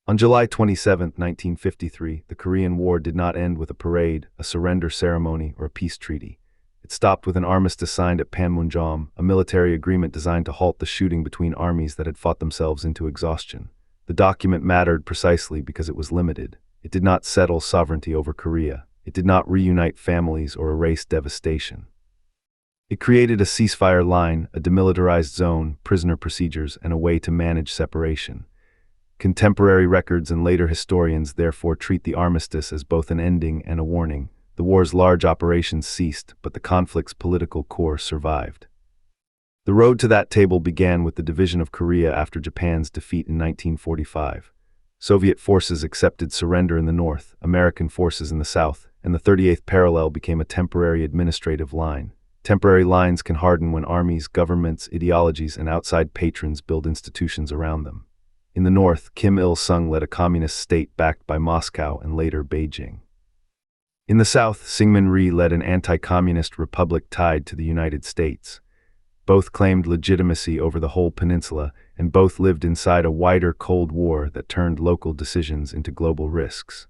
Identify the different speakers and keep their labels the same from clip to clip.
Speaker 1: On July 27, 1953, the Korean War did not end with a parade, a surrender ceremony, or a peace treaty. It stopped with an armistice signed at Panmunjom, a military agreement designed to halt the shooting between armies that had fought themselves into exhaustion. The document mattered precisely because it was limited. It did not settle sovereignty over Korea. It did not reunite families or erase devastation. It created a ceasefire line, a demilitarized zone, prisoner procedures, and a way to manage separation. Contemporary records and later historians therefore treat the armistice as both an ending and a warning. The war's large operations ceased, but the conflict's political core survived. The road to that table began with the division of Korea after Japan's defeat in 1945. Soviet forces accepted surrender in the north, American forces in the south, and the 38th parallel became a temporary administrative line. Temporary lines can harden when armies, governments, ideologies, and outside patrons build institutions around them. In the north, Kim Il-sung led a communist state backed by Moscow and later Beijing. In the south, Syngman Rhee led an anti-communist republic tied to the United States. Both claimed legitimacy over the whole peninsula, and both lived inside a wider Cold War that turned local decisions into global risks.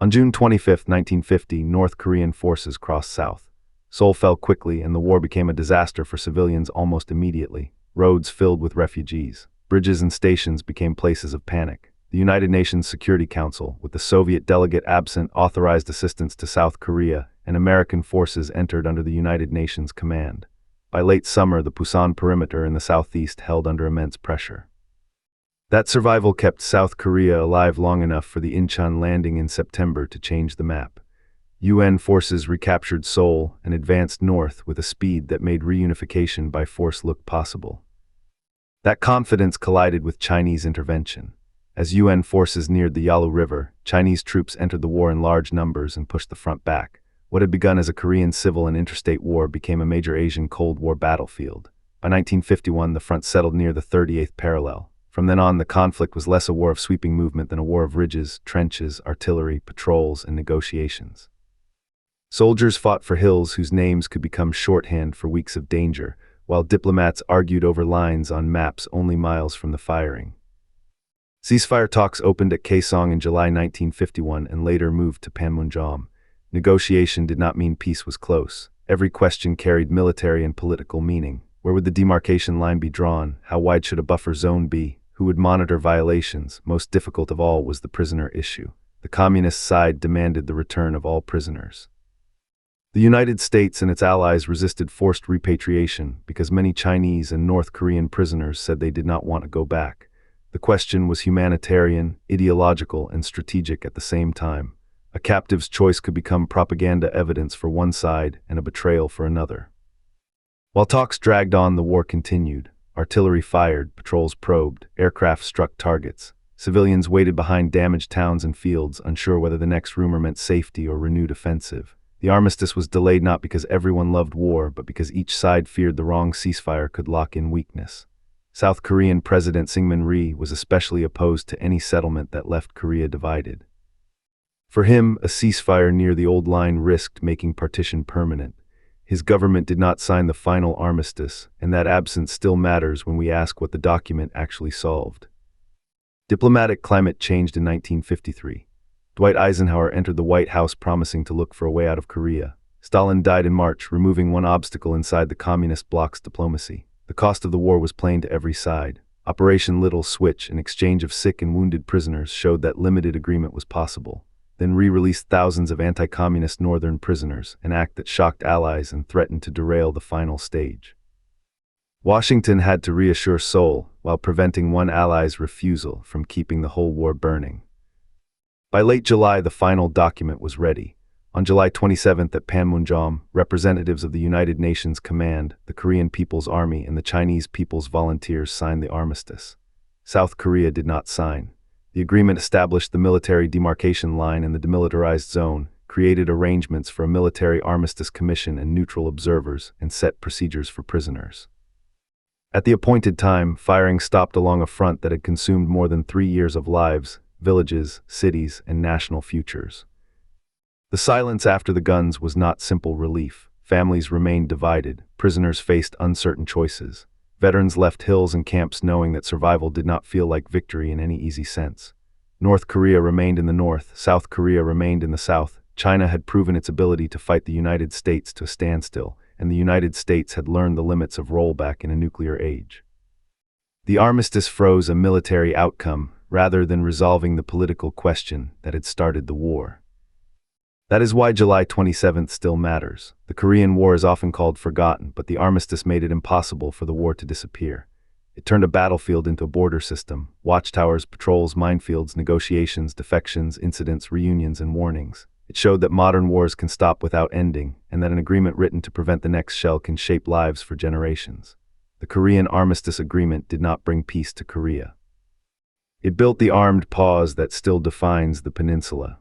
Speaker 1: On June 25, 1950, North Korean forces crossed south. Seoul fell quickly, and the war became a disaster for civilians almost immediately. Roads filled with refugees. Bridges and stations became places of panic. The United Nations Security Council, with the Soviet delegate absent, authorized assistance to South Korea, and American forces entered under the United Nations command. By late summer, the Pusan perimeter in the southeast held under immense pressure. That survival kept South Korea alive long enough for the Incheon landing in September to change the map. UN forces recaptured Seoul and advanced north with a speed that made reunification by force look possible. That confidence collided with Chinese intervention. As UN forces neared the Yalu River, Chinese troops entered the war in large numbers and pushed the front back. What had begun as a Korean civil and interstate war became a major Asian Cold War battlefield. By 1951, the front settled near the 38th parallel. From then on, the conflict was less a war of sweeping movement than a war of ridges, trenches, artillery, patrols, and negotiations. Soldiers fought for hills whose names could become shorthand for weeks of danger, while diplomats argued over lines on maps only miles from the firing. Ceasefire talks opened at Kaesong in July 1951 and later moved to Panmunjom. Negotiation did not mean peace was close. Every question carried military and political meaning. Where would the demarcation line be drawn? How wide should a buffer zone be? Who would monitor violations? Most difficult of all was the prisoner issue. The communist side demanded the return of all prisoners. The United States and its allies resisted forced repatriation because many Chinese and North Korean prisoners said they did not want to go back. The question was humanitarian, ideological, and strategic at the same time. A captive's choice could become propaganda evidence for one side and a betrayal for another. While talks dragged on, the war continued. Artillery fired, patrols probed, aircraft struck targets. Civilians waited behind damaged towns and fields, unsure whether the next rumor meant safety or renewed offensive. The armistice was delayed not because everyone loved war, but because each side feared the wrong ceasefire could lock in weakness. South Korean President Syngman Rhee was especially opposed to any settlement that left Korea divided. For him, a ceasefire near the old line risked making partition permanent. His government did not sign the final armistice, and that absence still matters when we ask what the document actually solved. Diplomatic climate changed in 1953. Dwight Eisenhower entered the White House promising to look for a way out of Korea. Stalin died in March, removing one obstacle inside the communist bloc's diplomacy. The cost of the war was plain to every side. Operation Little Switch, an exchange of sick and wounded prisoners, showed that limited agreement was possible. Then re-released thousands of anti-communist northern prisoners, an act that shocked allies and threatened to derail the final stage. Washington had to reassure Seoul, while preventing one ally's refusal from keeping the whole war burning. By late July, the final document was ready. On July 27th at Panmunjom, representatives of the United Nations Command, the Korean People's Army, and the Chinese People's Volunteers signed the armistice. South Korea did not sign. The agreement established the military demarcation line and the demilitarized zone, created arrangements for a military armistice commission and neutral observers, and set procedures for prisoners. At the appointed time, firing stopped along a front that had consumed more than 3 years of lives, villages, cities, and national futures. The silence after the guns was not simple relief. Families remained divided. Prisoners faced uncertain choices. Veterans left hills and camps knowing that survival did not feel like victory in any easy sense. North Korea remained in the north, South Korea remained in the south. China had proven its ability to fight the United States to a standstill, and the United States had learned the limits of rollback in a nuclear age. The armistice froze a military outcome rather than resolving the political question that had started the war. That is why July 27th still matters. The Korean War is often called forgotten, but the armistice made it impossible for the war to disappear. It turned a battlefield into a border system: watchtowers, patrols, minefields, negotiations, defections, incidents, reunions, and warnings. It showed that modern wars can stop without ending, and that an agreement written to prevent the next shell can shape lives for generations. The Korean Armistice Agreement did not bring peace to Korea. It built the armed pause that still defines the peninsula.